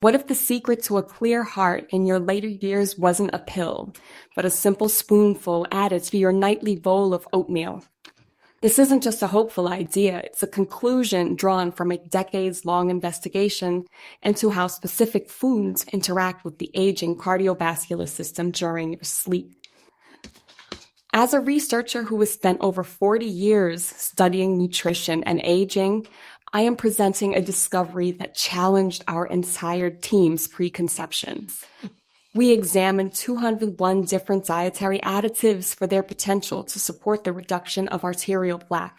What if the secret to a clear heart in your later years wasn't a pill, but a simple spoonful added to your nightly bowl of oatmeal? This isn't just a hopeful idea, it's a conclusion drawn from a decades-long investigation into how specific foods interact with the aging cardiovascular system during your sleep. As a researcher who has spent over 40 years studying nutrition and aging, I am presenting a discovery that challenged our entire team's preconceptions. We examined 201 different dietary additives for their potential to support the reduction of arterial plaque.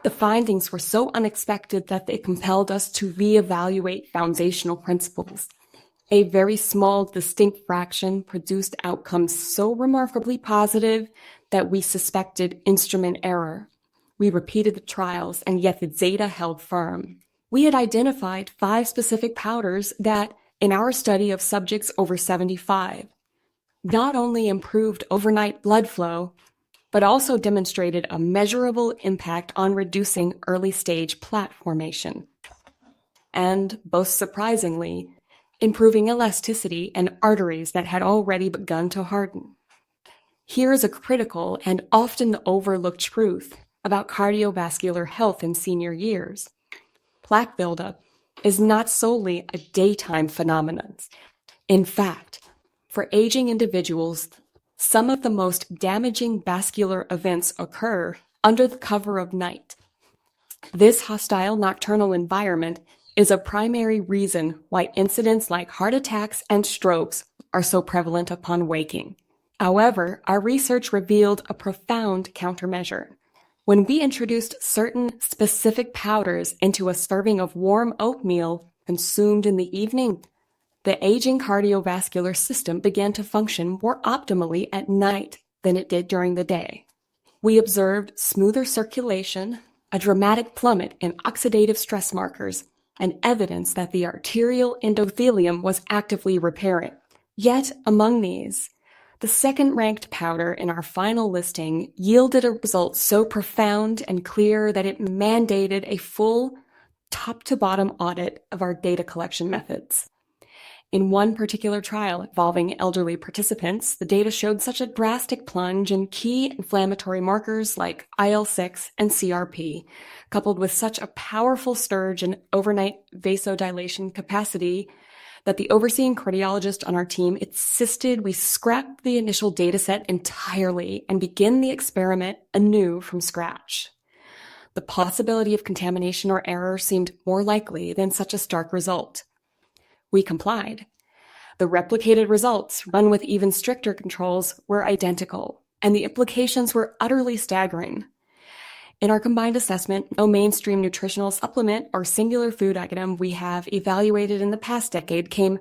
The findings were so unexpected that they compelled us to reevaluate foundational principles. A very small, distinct fraction produced outcomes so remarkably positive that we suspected instrument error. We repeated the trials, and yet the data held firm. We had identified 5 specific powders that, in our study of subjects over 75, not only improved overnight blood flow, but also demonstrated a measurable impact on reducing early-stage plaque formation. And, most surprisingly, improving elasticity and arteries that had already begun to harden. Here is a critical and often overlooked truth about cardiovascular health in senior years. Plaque buildup is not solely a daytime phenomenon. In fact, for aging individuals, some of the most damaging vascular events occur under the cover of night. This hostile nocturnal environment is a primary reason why incidents like heart attacks and strokes are so prevalent upon waking. However, our research revealed a profound countermeasure. When we introduced certain specific powders into a serving of warm oatmeal consumed in the evening, the aging cardiovascular system began to function more optimally at night than it did during the day. We observed smoother circulation, a dramatic plummet in oxidative stress markers, and evidence that the arterial endothelium was actively repairing. Yet, among these, the second-ranked powder in our final listing yielded a result so profound and clear that it mandated a full top-to-bottom audit of our data collection methods. In one particular trial involving elderly participants, the data showed such a drastic plunge in key inflammatory markers like IL-6 and CRP, coupled with such a powerful surge in overnight vasodilation capacity that the overseeing cardiologist on our team insisted we scrap the initial dataset entirely and begin the experiment anew from scratch. The possibility of contamination or error seemed more likely than such a stark result. We complied. The replicated results, run with even stricter controls, were identical, and the implications were utterly staggering. In our combined assessment, no mainstream nutritional supplement or singular food item we have evaluated in the past decade came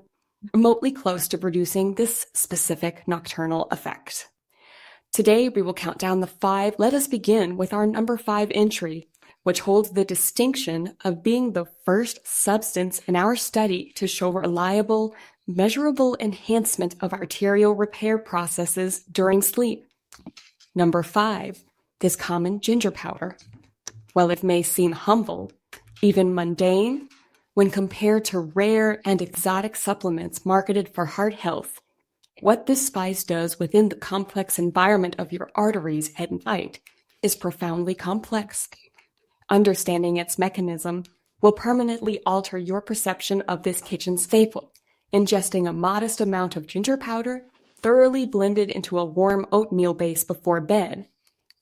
remotely close to producing this specific nocturnal effect. Today, we will count down the 5. Let us begin with our number 5 entry, which holds the distinction of being the first substance in our study to show reliable, measurable enhancement of arterial repair processes during sleep. Number 5. This common ginger powder. While it may seem humble, even mundane, when compared to rare and exotic supplements marketed for heart health, what this spice does within the complex environment of your arteries at night is profoundly complex. Understanding its mechanism will permanently alter your perception of this kitchen staple. Ingesting a modest amount of ginger powder, thoroughly blended into a warm oatmeal base before bed,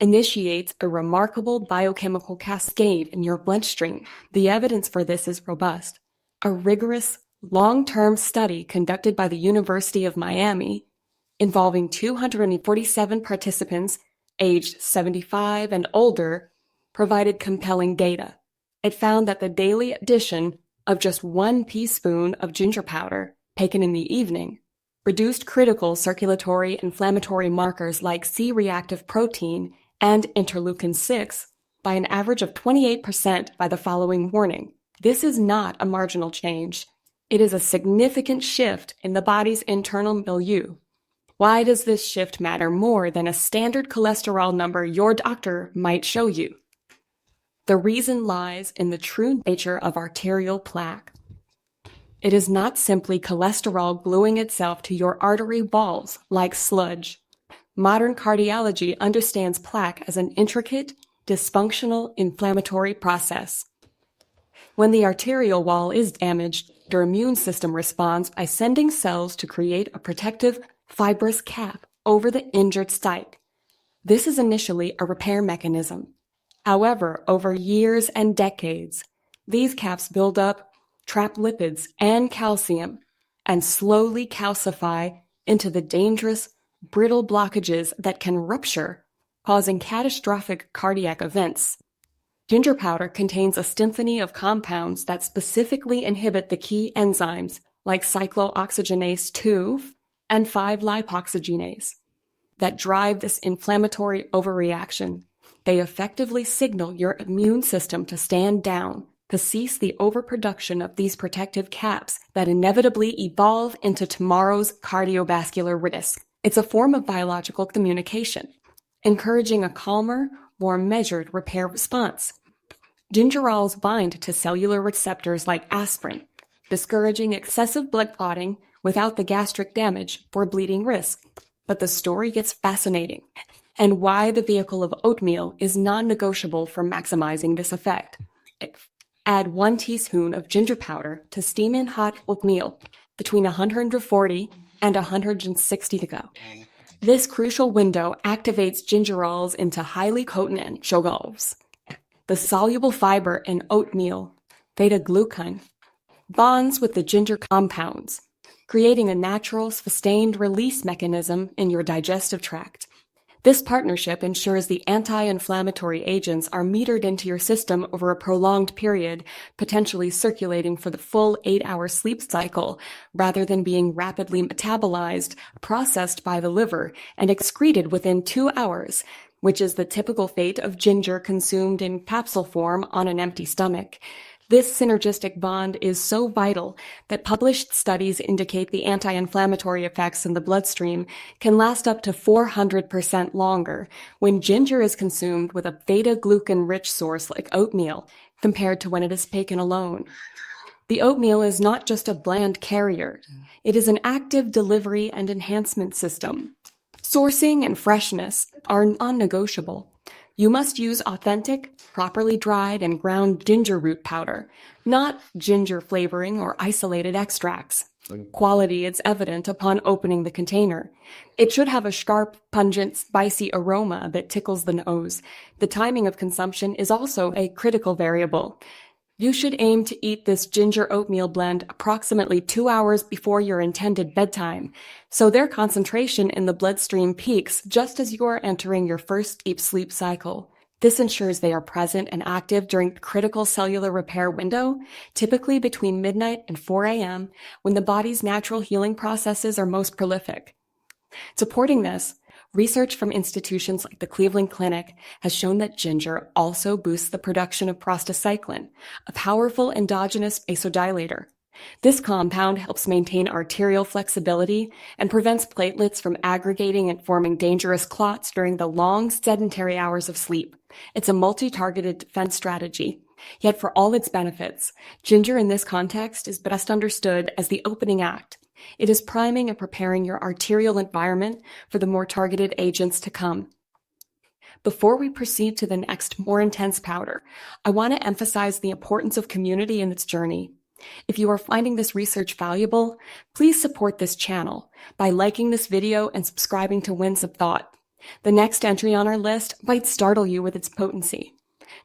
initiates a remarkable biochemical cascade in your bloodstream. The evidence for this is robust. A rigorous, long-term study conducted by the University of Miami, involving 247 participants aged 75 and older, provided compelling data. It found that the daily addition of just 1 teaspoon of ginger powder, taken in the evening, reduced critical circulatory inflammatory markers like C-reactive protein and interleukin-6 by an average of 28% by the following morning. This is not a marginal change. It is a significant shift in the body's internal milieu. Why does this shift matter more than a standard cholesterol number your doctor might show you? The reason lies in the true nature of arterial plaque. It is not simply cholesterol gluing itself to your artery walls like sludge. Modern cardiology understands plaque as an intricate, dysfunctional inflammatory process. When the arterial wall is damaged, your immune system responds by sending cells to create a protective, fibrous cap over the injured site. This is initially a repair mechanism. However, over years and decades, these caps build up, trap lipids and calcium, and slowly calcify into the dangerous, brittle blockages that can rupture, causing catastrophic cardiac events. Ginger powder contains a symphony of compounds that specifically inhibit the key enzymes like cyclooxygenase 2 and 5-lipoxygenase that drive this inflammatory overreaction. They effectively signal your immune system to stand down, to cease the overproduction of these protective caps that inevitably evolve into tomorrow's cardiovascular risk. It's a form of biological communication, encouraging a calmer, more measured repair response. Gingerols bind to cellular receptors like aspirin, discouraging excessive blood clotting without the gastric damage or bleeding risk. But the story gets fascinating, and why the vehicle of oatmeal is non-negotiable for maximizing this effect. Add 1 teaspoon of ginger powder to steam-in hot oatmeal between 140 and 160 to go. This crucial window activates gingerols into highly potent sugars. The soluble fiber in oatmeal, beta-glucan, bonds with the ginger compounds, creating a natural, sustained release mechanism in your digestive tract. This partnership ensures the anti-inflammatory agents are metered into your system over a prolonged period, potentially circulating for the full 8-hour sleep cycle, rather than being rapidly metabolized, processed by the liver, and excreted within 2 hours, which is the typical fate of ginger consumed in capsule form on an empty stomach. This synergistic bond is so vital that published studies indicate the anti-inflammatory effects in the bloodstream can last up to 400% longer when ginger is consumed with a beta-glucan-rich source like oatmeal compared to when it is taken alone. The oatmeal is not just a bland carrier. It is an active delivery and enhancement system. Sourcing and freshness are non-negotiable. You must use authentic, properly dried and ground ginger root powder, not ginger flavoring or isolated extracts. Quality is evident upon opening the container. It should have a sharp, pungent, spicy aroma that tickles the nose. The timing of consumption is also a critical variable. You should aim to eat this ginger oatmeal blend approximately 2 hours before your intended bedtime, so their concentration in the bloodstream peaks just as you are entering your first deep sleep cycle. This ensures they are present and active during the critical cellular repair window, typically between midnight and 4 a.m., when the body's natural healing processes are most prolific. Supporting this, research from institutions like the Cleveland Clinic has shown that ginger also boosts the production of prostacyclin, a powerful endogenous vasodilator. This compound helps maintain arterial flexibility and prevents platelets from aggregating and forming dangerous clots during the long, sedentary hours of sleep. It's a multi-targeted defense strategy. Yet for all its benefits, ginger in this context is best understood as the opening act. It is priming and preparing your arterial environment for the more targeted agents to come. Before we proceed to the next, more intense powder, I want to emphasize the importance of community in its journey. If you are finding this research valuable, please support this channel by liking this video and subscribing to Winds of Thought. The next entry on our list might startle you with its potency.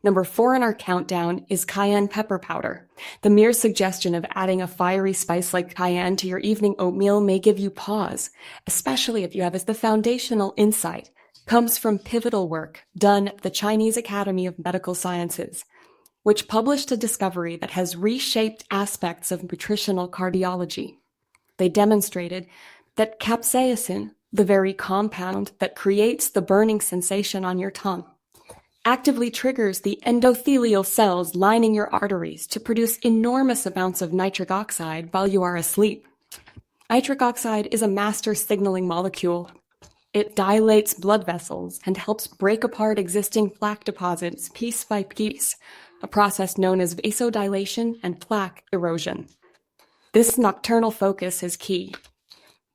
Number 4 in our countdown is cayenne pepper powder. The mere suggestion of adding a fiery spice like cayenne to your evening oatmeal may give you pause, especially if you have as the foundational insight comes from pivotal work done at the Chinese Academy of Medical Sciences, which published a discovery that has reshaped aspects of nutritional cardiology. They demonstrated that capsaicin, the very compound that creates the burning sensation on your tongue, actively triggers the endothelial cells lining your arteries to produce enormous amounts of nitric oxide while you are asleep. Nitric oxide is a master signaling molecule. It dilates blood vessels and helps break apart existing plaque deposits piece by piece, a process known as vasodilation and plaque erosion. This nocturnal focus is key.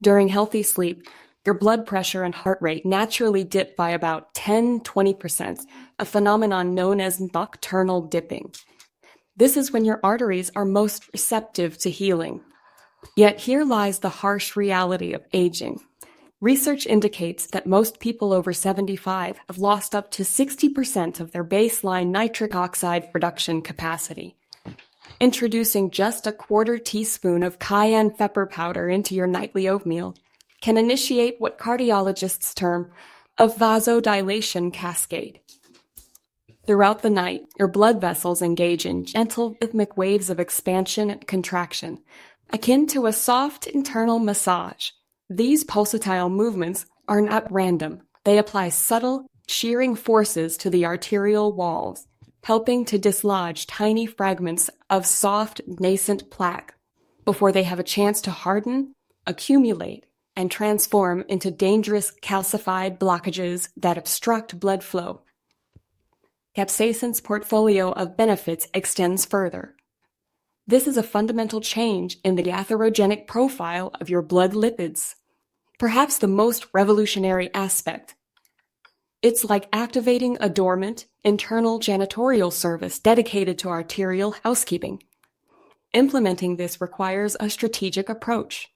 During healthy sleep, your blood pressure and heart rate naturally dip by about 10–20%, a phenomenon known as nocturnal dipping. This is when your arteries are most receptive to healing. Yet here lies the harsh reality of aging. Research indicates that most people over 75 have lost up to 60% of their baseline nitric oxide production capacity. Introducing just a quarter teaspoon of cayenne pepper powder into your nightly oatmeal can initiate what cardiologists term a vasodilation cascade. Throughout the night, your blood vessels engage in gentle rhythmic waves of expansion and contraction, akin to a soft internal massage. These pulsatile movements are not random. They apply subtle, shearing forces to the arterial walls, helping to dislodge tiny fragments of soft, nascent plaque before they have a chance to harden, accumulate, and transform into dangerous calcified blockages that obstruct blood flow. Capsaicin's portfolio of benefits extends further. This is a fundamental change in the atherogenic profile of your blood lipids, perhaps the most revolutionary aspect. It's like activating a dormant, internal janitorial service dedicated to arterial housekeeping. Implementing this requires a strategic approach.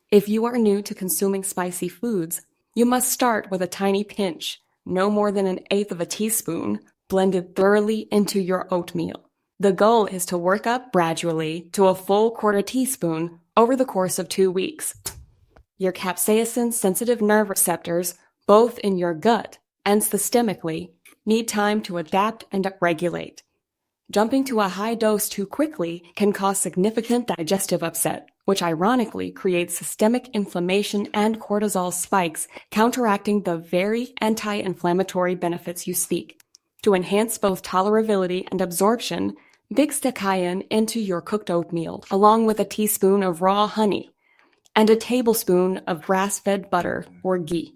If you are new to consuming spicy foods, you must start with a tiny pinch, no more than 1/8 of a teaspoon, blended thoroughly into your oatmeal. The goal is to work up gradually to a full quarter teaspoon over the course of 2 weeks. Your capsaicin-sensitive nerve receptors, both in your gut and systemically, need time to adapt and upregulate. Jumping to a high dose too quickly can cause significant digestive upset, which ironically creates systemic inflammation and cortisol spikes, counteracting the very anti-inflammatory benefits you seek. To enhance both tolerability and absorption, mix the cayenne into your cooked oatmeal, along with a teaspoon of raw honey and a tablespoon of grass-fed butter or ghee.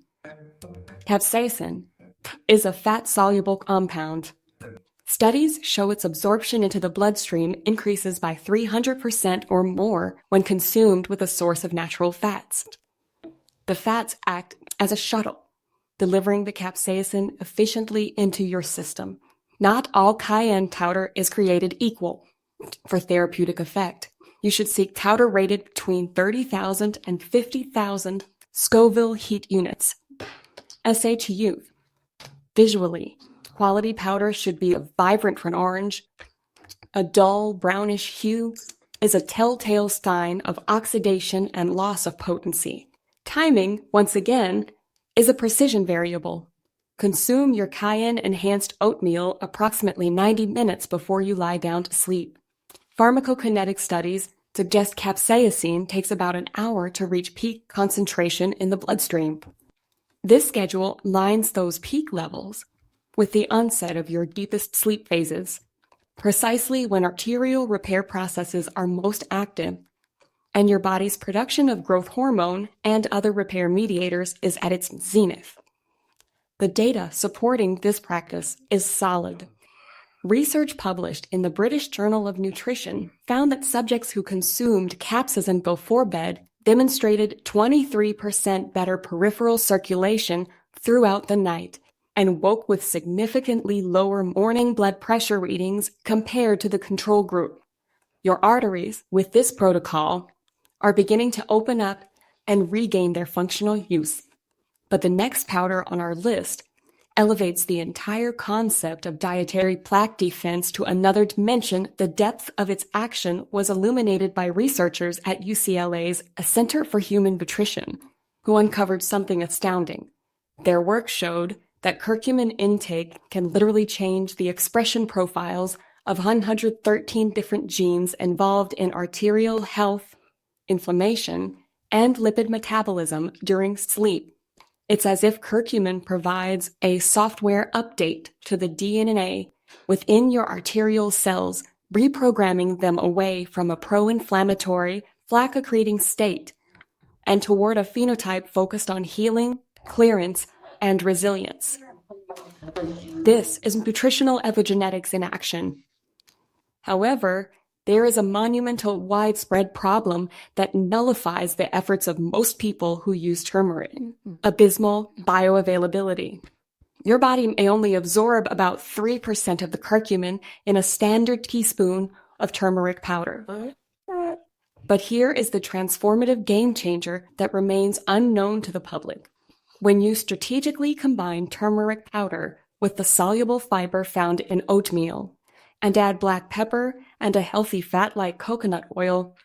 Capsaicin is a fat-soluble compound. Studies show its absorption into the bloodstream increases by 300% or more when consumed with a source of natural fats. The fats act as a shuttle, delivering the capsaicin efficiently into your system. Not all cayenne powder is created equal. For therapeutic effect, you should seek powder rated between 30,000 and 50,000 Scoville heat units. SHU. Visually, quality powder should be a vibrant red orange. A dull brownish hue is a telltale sign of oxidation and loss of potency. Timing, once again, is a precision variable. Consume your cayenne-enhanced oatmeal approximately 90 minutes before you lie down to sleep. Pharmacokinetic studies suggest capsaicin takes about an hour to reach peak concentration in the bloodstream. This schedule aligns those peak levels with the onset of your deepest sleep phases, precisely when arterial repair processes are most active and your body's production of growth hormone and other repair mediators is at its zenith. The data supporting this practice is solid. Research published in the British Journal of Nutrition found that subjects who consumed capsaicin before bed demonstrated 23% better peripheral circulation throughout the night and woke with significantly lower morning blood pressure readings compared to the control group. Your arteries, with this protocol, are beginning to open up and regain their functional use. But the next powder on our list elevates the entire concept of dietary plaque defense to another dimension. The depth of its action was illuminated by researchers at UCLA's Center for Human Nutrition, who uncovered something astounding. Their work showed that curcumin intake can literally change the expression profiles of 113 different genes involved in arterial health, inflammation, and lipid metabolism during sleep. It's as if curcumin provides a software update to the DNA within your arterial cells, reprogramming them away from a pro-inflammatory, plaque-accreting state and toward a phenotype focused on healing, clearance, and resilience. This is nutritional epigenetics in action. However, There is a monumental widespread problem that nullifies the efforts of most people who use turmeric: abysmal bioavailability. Your body may only absorb about 3% of the curcumin in a standard teaspoon of turmeric powder. But here is the transformative game changer that remains unknown to the public. When you strategically combine turmeric powder with the soluble fiber found in oatmeal and add black pepper and a healthy fat like coconut oil,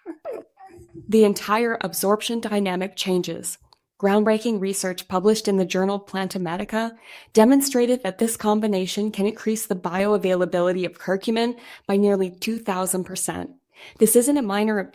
the entire absorption dynamic changes. Groundbreaking research published in the journal Plantomatica demonstrated that this combination can increase the bioavailability of curcumin by nearly 2,000%. This isn't a minor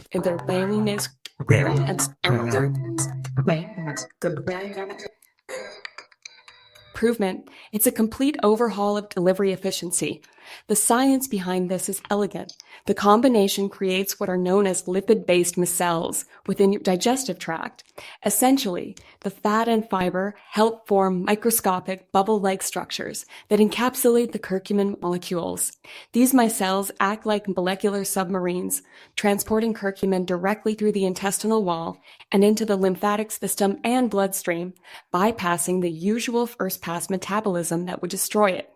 improvement. It's a complete overhaul of delivery efficiency. The science behind this is elegant. The combination creates what are known as lipid-based micelles within your digestive tract. Essentially, the fat and fiber help form microscopic bubble-like structures that encapsulate the curcumin molecules. These micelles act like molecular submarines, transporting curcumin directly through the intestinal wall and into the lymphatic system and bloodstream, bypassing the usual first-pass metabolism that would destroy it.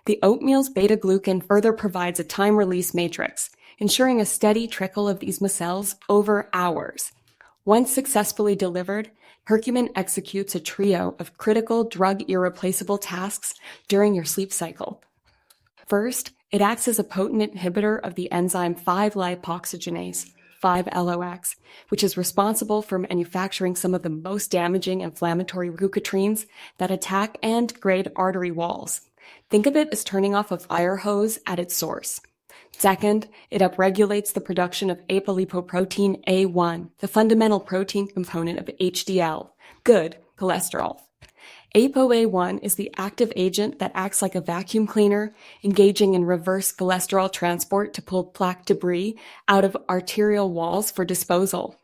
The oatmeal's beta-glucan further provides a time-release matrix, ensuring a steady trickle of these micelles over hours. Once successfully delivered, curcumin executes a trio of critical drug-irreplaceable tasks during your sleep cycle. First, it acts as a potent inhibitor of the enzyme 5-lipoxygenase, 5-LOX, which is responsible for manufacturing some of the most damaging inflammatory leukotrienes that attack and degrade artery walls. Think of it as turning off a fire hose at its source. Second, it upregulates the production of apolipoprotein A1, the fundamental protein component of HDL, good cholesterol. ApoA1 is the active agent that acts like a vacuum cleaner, engaging in reverse cholesterol transport to pull plaque debris out of arterial walls for disposal.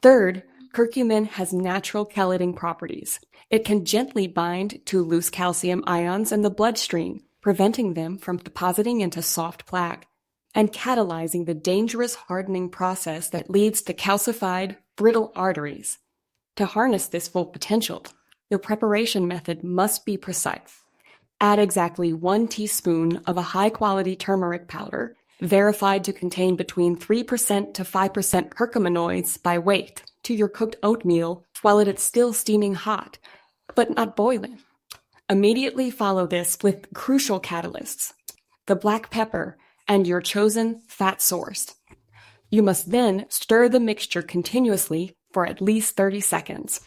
Third, curcumin has natural chelating properties. It can gently bind to loose calcium ions in the bloodstream, preventing them from depositing into soft plaque, and catalyzing the dangerous hardening process that leads to calcified, brittle arteries. To harness this full potential, your preparation method must be precise. Add exactly 1 teaspoon of a high-quality turmeric powder, verified to contain between 3% to 5% curcuminoids by weight, to your cooked oatmeal while it is still steaming hot, but not boiling. Immediately follow this with crucial catalysts, the black pepper and your chosen fat source. You must then stir the mixture continuously for at least 30 seconds.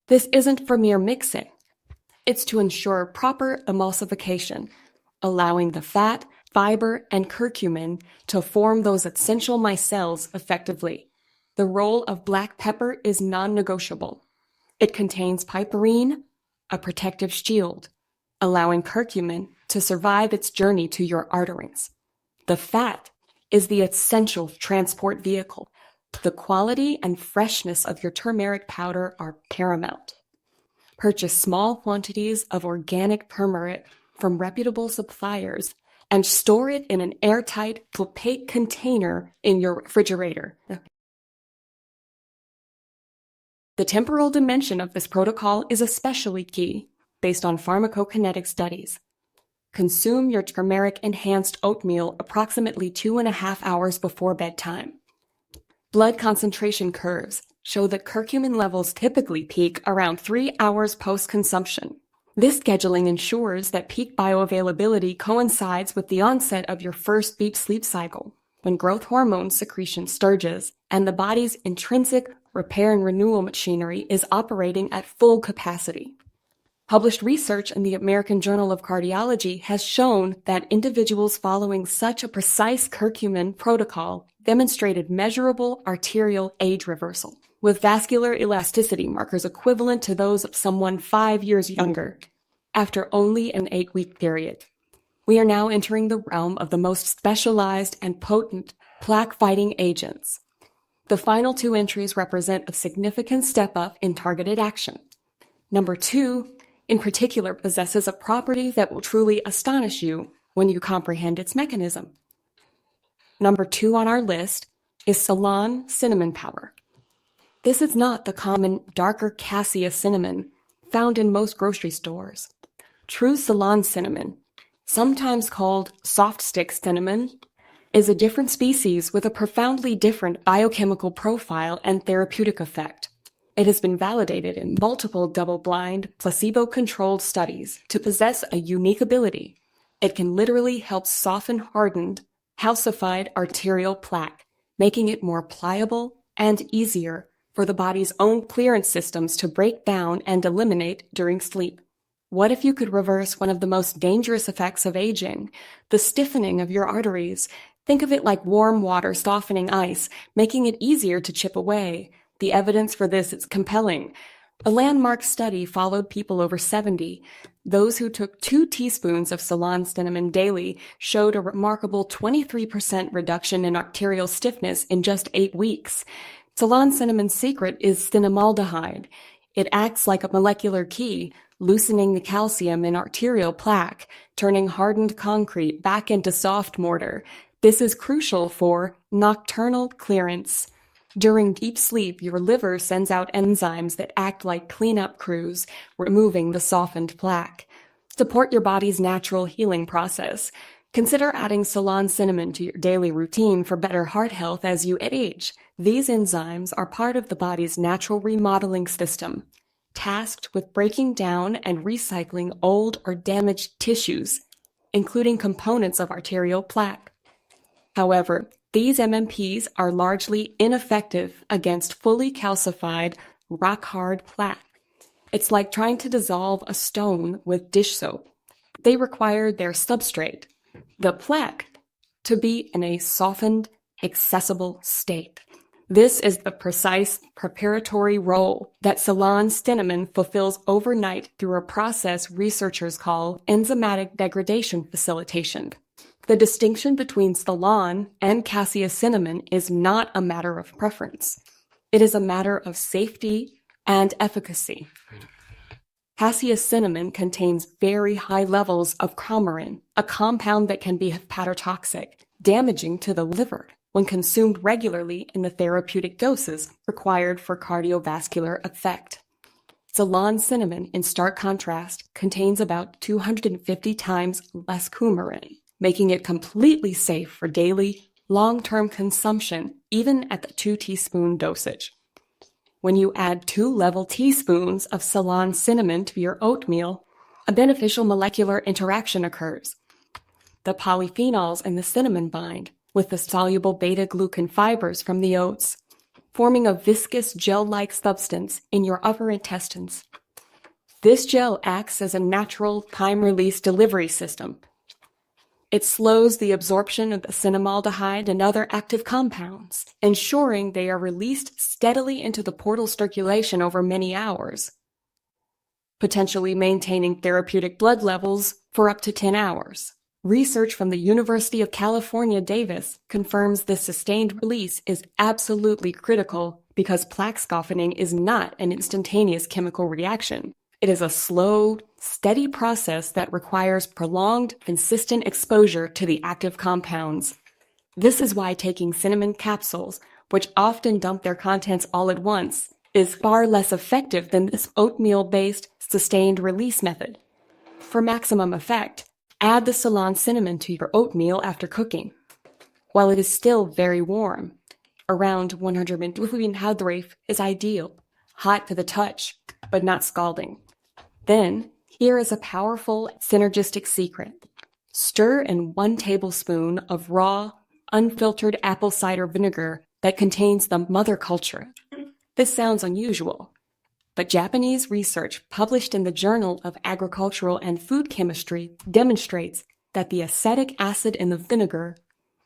This isn't for mere mixing. It's to ensure proper emulsification, allowing the fat, fiber, and curcumin to form those essential micelles effectively. The role of black pepper is non-negotiable. It contains piperine, a protective shield, allowing curcumin to survive its journey to your arteries. The fat is the essential transport vehicle. The quality and freshness of your turmeric powder are paramount. Purchase small quantities of organic turmeric from reputable suppliers and store it in an airtight, opaque container in your refrigerator. The temporal dimension of this protocol is especially key, based on pharmacokinetic studies. Consume your turmeric-enhanced oatmeal approximately 2.5 hours before bedtime. Blood concentration curves show that curcumin levels typically peak around 3 hours post-consumption. This scheduling ensures that peak bioavailability coincides with the onset of your first deep sleep cycle, when growth hormone secretion surges and the body's intrinsic repair and renewal machinery is operating at full capacity. Published research in the American Journal of Cardiology has shown that individuals following such a precise curcumin protocol demonstrated measurable arterial age reversal, with vascular elasticity markers equivalent to those of someone 5 years younger, after only an 8-week period. We are now entering the realm of the most specialized and potent plaque-fighting agents. The final 2 entries represent a significant step up in targeted action. Number 2, in particular, possesses a property that will truly astonish you when you comprehend its mechanism. Number 2 on our list is Ceylon cinnamon powder. This is not the common darker cassia cinnamon found in most grocery stores. True Ceylon cinnamon, sometimes called soft stick cinnamon, is a different species with a profoundly different biochemical profile and therapeutic effect. It has been validated in multiple double-blind, placebo-controlled studies to possess a unique ability. It can literally help soften hardened, calcified arterial plaque, making it more pliable and easier for the body's own clearance systems to break down and eliminate during sleep. What if you could reverse one of the most dangerous effects of aging, the stiffening of your arteries? Think of it like warm water softening ice, making it easier to chip away. The evidence for this is compelling. A landmark study followed people over 70. Those who took 2 teaspoons of Ceylon cinnamon daily showed a remarkable 23% reduction in arterial stiffness in just 8 weeks. Ceylon cinnamon's secret is cinnamaldehyde. It acts like a molecular key, loosening the calcium in arterial plaque, turning hardened concrete back into soft mortar. This is crucial for nocturnal clearance. During deep sleep, your liver sends out enzymes that act like cleanup crews, removing the softened plaque. Support your body's natural healing process. Consider adding Ceylon cinnamon to your daily routine for better heart health as you age. These enzymes are part of the body's natural remodeling system, tasked with breaking down and recycling old or damaged tissues, including components of arterial plaque. However, these MMPs are largely ineffective against fully calcified, rock-hard plaque. It's like trying to dissolve a stone with dish soap. They require their substrate, the plaque, to be in a softened, accessible state. This is the precise preparatory role that Ceylon cinnamon fulfills overnight through a process researchers call enzymatic degradation facilitation. The distinction between Ceylon and cassia cinnamon is not a matter of preference. It is a matter of safety and efficacy. Cassia cinnamon contains very high levels of coumarin, a compound that can be hepatotoxic, damaging to the liver when consumed regularly in the therapeutic doses required for cardiovascular effect. Ceylon cinnamon, in stark contrast, contains about 250 times less coumarin, making it completely safe for daily, long-term consumption, even at the 2-teaspoon dosage. When you add 2 level teaspoons of Ceylon cinnamon to your oatmeal, a beneficial molecular interaction occurs. The polyphenols in the cinnamon bind with the soluble beta-glucan fibers from the oats, forming a viscous gel-like substance in your upper intestines. This gel acts as a natural time-release delivery system. It slows the absorption of the cinnamaldehyde and other active compounds, ensuring they are released steadily into the portal circulation over many hours, potentially maintaining therapeutic blood levels for up to 10 hours. Research from the University of California, Davis confirms this sustained release is absolutely critical because plaque softening is not an instantaneous chemical reaction. It is a slow, steady process that requires prolonged, consistent exposure to the active compounds. This is why taking cinnamon capsules, which often dump their contents all at once, is far less effective than this oatmeal-based, sustained release method. For maximum effect, add the Ceylon cinnamon to your oatmeal after cooking. While it is still very warm, around 120 Artery is ideal, hot to the touch, but not scalding. Then, here is a powerful synergistic secret. Stir in 1 tablespoon of raw, unfiltered apple cider vinegar that contains the mother culture. This sounds unusual, but Japanese research published in the Journal of Agricultural and Food Chemistry demonstrates that the acetic acid in the vinegar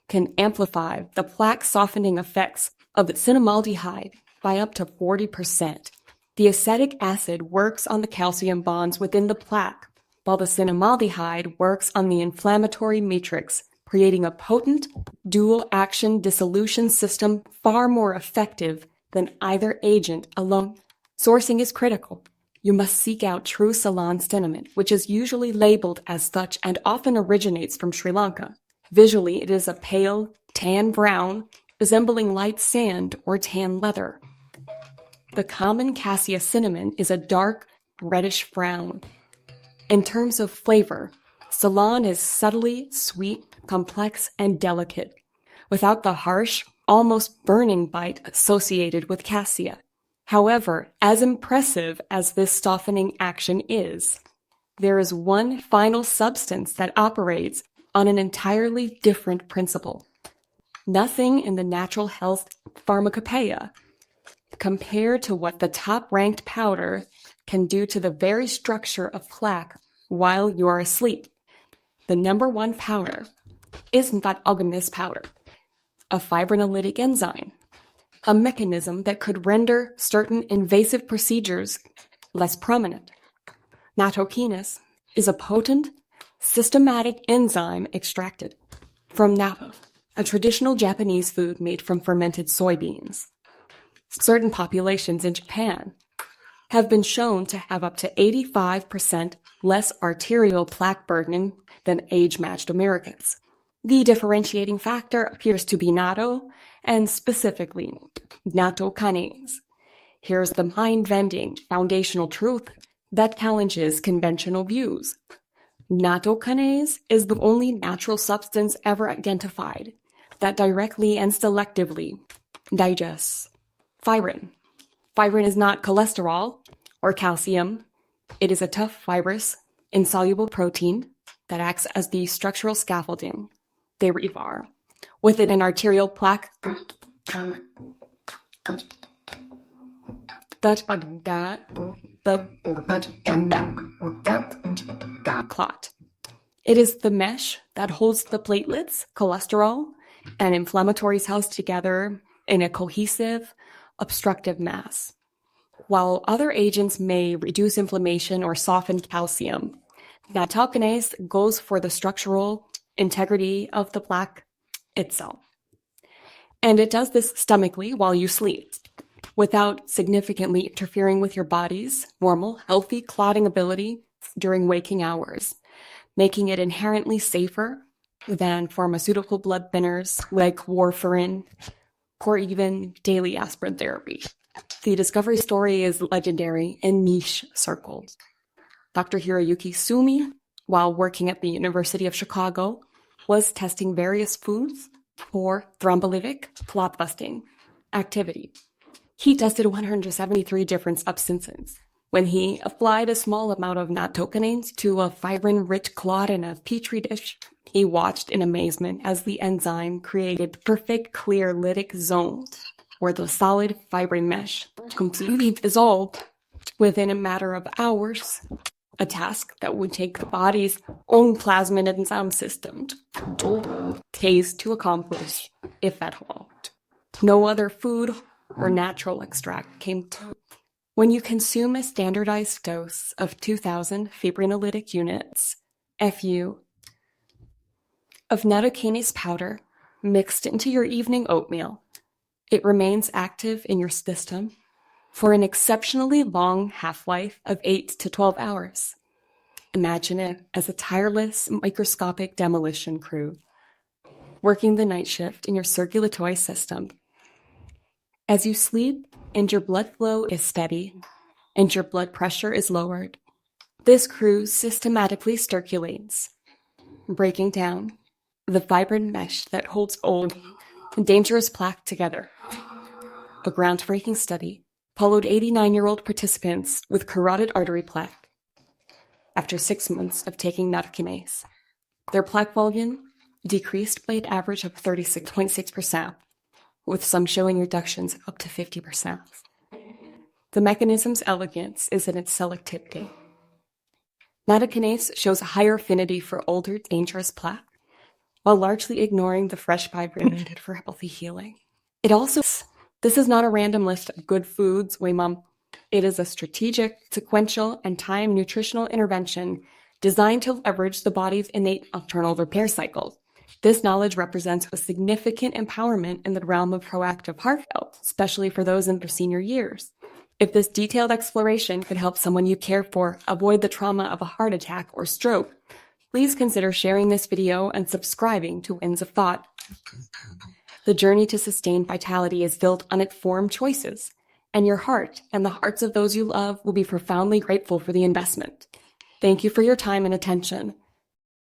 can amplify the plaque softening effects of the cinnamaldehyde by up to 40%. The acetic acid works on the calcium bonds within the plaque, while the cinnamaldehyde works on the inflammatory matrix, creating a potent, dual-action dissolution system far more effective than either agent alone. Sourcing is critical. You must seek out true Ceylon cinnamon, which is usually labeled as such and often originates from Sri Lanka. Visually, it is a pale tan brown, resembling light sand or tan leather. The common cassia cinnamon is a dark reddish brown. In terms of flavor, Ceylon is subtly sweet, complex, and delicate, without the harsh, almost burning bite associated with cassia. However, as impressive as this softening action is, there is one final substance that operates on an entirely different principle. Nothing in the natural health pharmacopoeia compared to what the top-ranked powder can do to the very structure of plaque while you are asleep. The number one powder is Nattokinase powder, a fibrinolytic enzyme, a mechanism that could render certain invasive procedures less prominent. Nattokinase is a potent, systematic enzyme extracted from natto, a traditional Japanese food made from fermented soybeans. Certain populations in Japan have been shown to have up to 85% less arterial plaque burden than age-matched Americans. The differentiating factor appears to be natto, and specifically Nattokinase. Here's the mind-bending foundational truth that challenges conventional views. Nattokinase is the only natural substance ever identified that directly and selectively digests fibrin. Fibrin is not cholesterol or calcium. It is a tough, fibrous, insoluble protein that acts as the structural scaffolding they rebar. Within an arterial plaque clot. It is the mesh that holds the platelets, cholesterol, and inflammatory cells together in a cohesive, obstructive mass. While other agents may reduce inflammation or soften calcium, Nattokinase goes for the structural integrity of the plaque itself. And it does this stomachically while you sleep, without significantly interfering with your body's normal, healthy clotting ability during waking hours, making it inherently safer than pharmaceutical blood thinners like warfarin or even daily aspirin therapy. The discovery story is legendary in niche circles. Dr. Hiroyuki Sumi, while working at the University of Chicago, was testing various foods for thrombolytic clot-busting activity. He tested 173 different substances. When he applied a small amount of nattokinase to a fibrin-rich clot in a petri dish, he watched in amazement as the enzyme created perfect clear lytic zones where the solid fibrin mesh completely dissolved within a matter of hours, a task that would take the body's own plasmid enzyme system days to accomplish, if at all. No other food or natural extract came to. When you consume a standardized dose of 2,000 fibrinolytic units, FU, of nattokinase powder mixed into your evening oatmeal, it remains active in your system for an exceptionally long half-life of 8 to 12 hours. Imagine it as a tireless microscopic demolition crew working the night shift in your circulatory system. As you sleep and your blood flow is steady and your blood pressure is lowered, this crew systematically circulates, breaking down the fibrin mesh that holds old and dangerous plaque together. A groundbreaking study followed 89-year-old participants with carotid artery plaque. After 6 months of taking nattokinase, their plaque volume decreased by an average of 36.6%, with some showing reductions up to 50%. The mechanism's elegance is in its selectivity. Nattokinase shows a higher affinity for older, dangerous plaque, while largely ignoring the fresh fibrin needed for healthy healing. This is not a random list of good foods, Mom. It is a strategic, sequential, and timed nutritional intervention designed to leverage the body's innate nocturnal repair cycle. This knowledge represents a significant empowerment in the realm of proactive heart health, especially for those in their senior years. If this detailed exploration could help someone you care for avoid the trauma of a heart attack or stroke, Please consider sharing this video and subscribing to Winds of Thought. The journey to sustained vitality is built on informed choices, and your heart and the hearts of those you love will be profoundly grateful for the investment. Thank you for your time and attention.